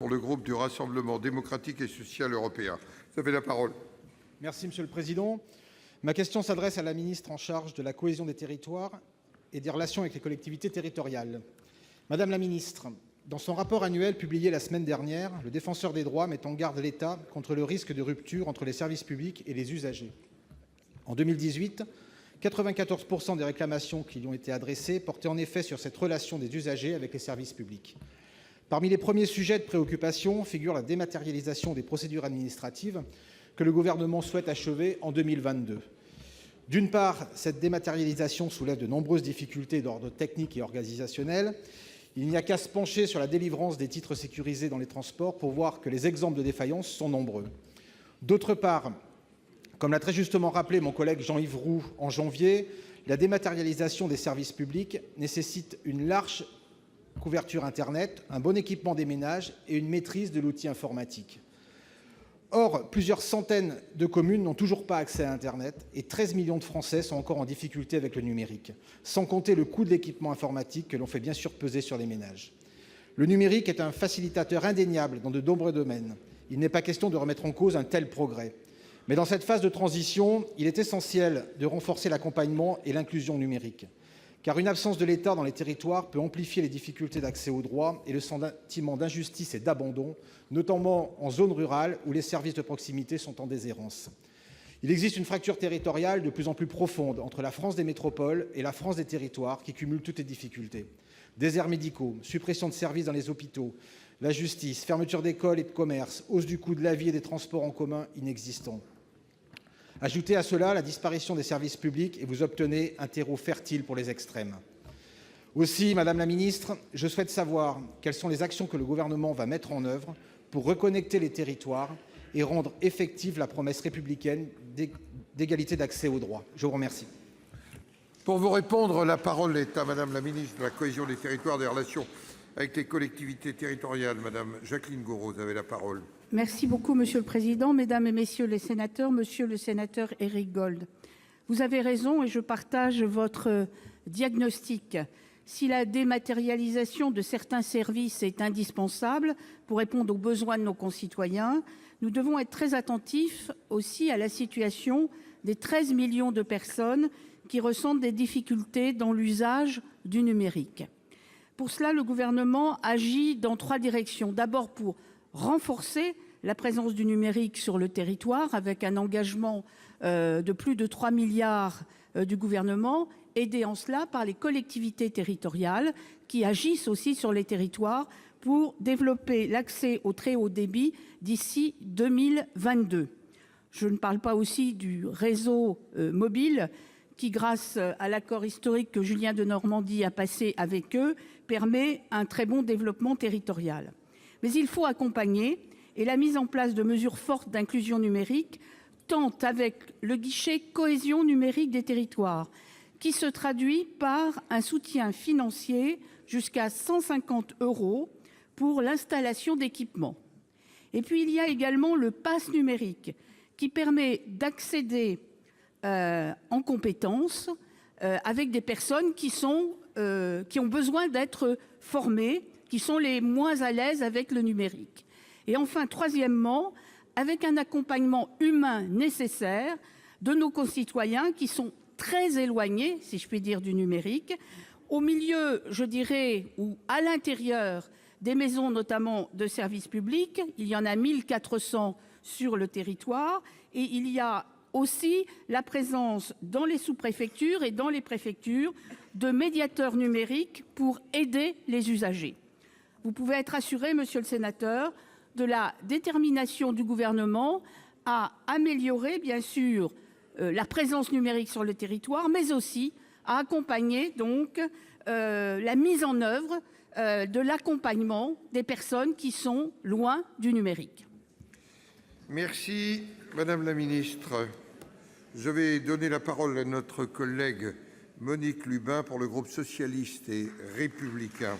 Pour le groupe du Rassemblement démocratique et social européen. Vous avez la parole. Merci, Monsieur le Président. Ma question s'adresse à la ministre en charge de la cohésion des territoires et des relations avec les collectivités territoriales. Madame la ministre, dans son rapport annuel publié la semaine dernière, le Défenseur des droits met en garde l'État contre le risque de rupture entre les services publics et les usagers. En 2018, 94% des réclamations qui lui ont été adressées portaient en effet sur cette relation des usagers avec les services publics. Parmi les premiers sujets de préoccupation figure la dématérialisation des procédures administratives que le Gouvernement souhaite achever en 2022. D'une part, cette dématérialisation soulève de nombreuses difficultés d'ordre technique et organisationnel. Il n'y a qu'à se pencher sur la délivrance des titres sécurisés dans les transports pour voir que les exemples de défaillance sont nombreux. D'autre part, comme l'a très justement rappelé mon collègue Jean-Yves Roux en janvier, la dématérialisation des services publics nécessite une large couverture Internet, un bon équipement des ménages et une maîtrise de l'outil informatique. Or, plusieurs centaines de communes n'ont toujours pas accès à Internet et 13 millions de Français sont encore en difficulté avec le numérique, sans compter le coût de l'équipement informatique que l'on fait bien sûr peser sur les ménages. Le numérique est un facilitateur indéniable dans de nombreux domaines. Il n'est pas question de remettre en cause un tel progrès. Mais dans cette phase de transition, il est essentiel de renforcer l'accompagnement et l'inclusion numérique. Car une absence de l'État dans les territoires peut amplifier les difficultés d'accès aux droits et le sentiment d'injustice et d'abandon, notamment en zone rurale où les services de proximité sont en déshérence. Il existe une fracture territoriale de plus en plus profonde entre la France des métropoles et la France des territoires qui cumule toutes les difficultés. Déserts médicaux, suppression de services dans les hôpitaux, la justice, fermeture d'écoles et de commerces, hausse du coût de la vie et des transports en commun inexistants. Ajoutez à cela la disparition des services publics et vous obtenez un terreau fertile pour les extrêmes. Aussi, Madame la Ministre, je souhaite savoir quelles sont les actions que le Gouvernement va mettre en œuvre pour reconnecter les territoires et rendre effective la promesse républicaine d'égalité d'accès aux droits. Je vous remercie. Pour vous répondre, la parole est à Madame la ministre de la cohésion des territoires et des relations avec les collectivités territoriales. Madame Jacqueline Gourault, vous avez la parole. Merci beaucoup, Monsieur le Président. Mesdames et Messieurs les sénateurs, Monsieur le sénateur Éric Gold, vous avez raison et je partage votre diagnostic. Si la dématérialisation de certains services est indispensable pour répondre aux besoins de nos concitoyens, nous devons être très attentifs aussi à la situation des 13 millions de personnes qui ressentent des difficultés dans l'usage du numérique. Pour cela, le Gouvernement agit dans 3 directions. D'abord, pour renforcer la présence du numérique sur le territoire avec un engagement de plus de 3 milliards du gouvernement, aidé en cela par les collectivités territoriales qui agissent aussi sur les territoires pour développer l'accès au très haut débit d'ici 2022. Je ne parle pas aussi du réseau mobile qui, grâce à l'accord historique que Julien Denormandie a passé avec eux, permet un très bon développement territorial. Mais il faut accompagner et la mise en place de mesures fortes d'inclusion numérique, tant avec le guichet cohésion numérique des territoires, qui se traduit par un soutien financier jusqu'à 150 € pour l'installation d'équipements. Et puis il y a également le pass numérique qui permet d'accéder en compétences avec des personnes qui ont besoin d'être formées, qui sont les moins à l'aise avec le numérique. Et enfin, troisièmement, avec un accompagnement humain nécessaire de nos concitoyens qui sont très éloignés, si je puis dire, du numérique, au milieu, je dirais, ou à l'intérieur des maisons notamment de services publics. Il y en a 1400 sur le territoire et il y a aussi la présence dans les sous-préfectures et dans les préfectures de médiateurs numériques pour aider les usagers. Vous pouvez être assuré, monsieur le sénateur, de la détermination du gouvernement à améliorer, bien sûr, la présence numérique sur le territoire, mais aussi à accompagner donc la mise en œuvre de l'accompagnement des personnes qui sont loin du numérique. Merci, Madame la Ministre. Je vais donner la parole à notre collègue Monique Lubin pour le groupe socialiste et républicain.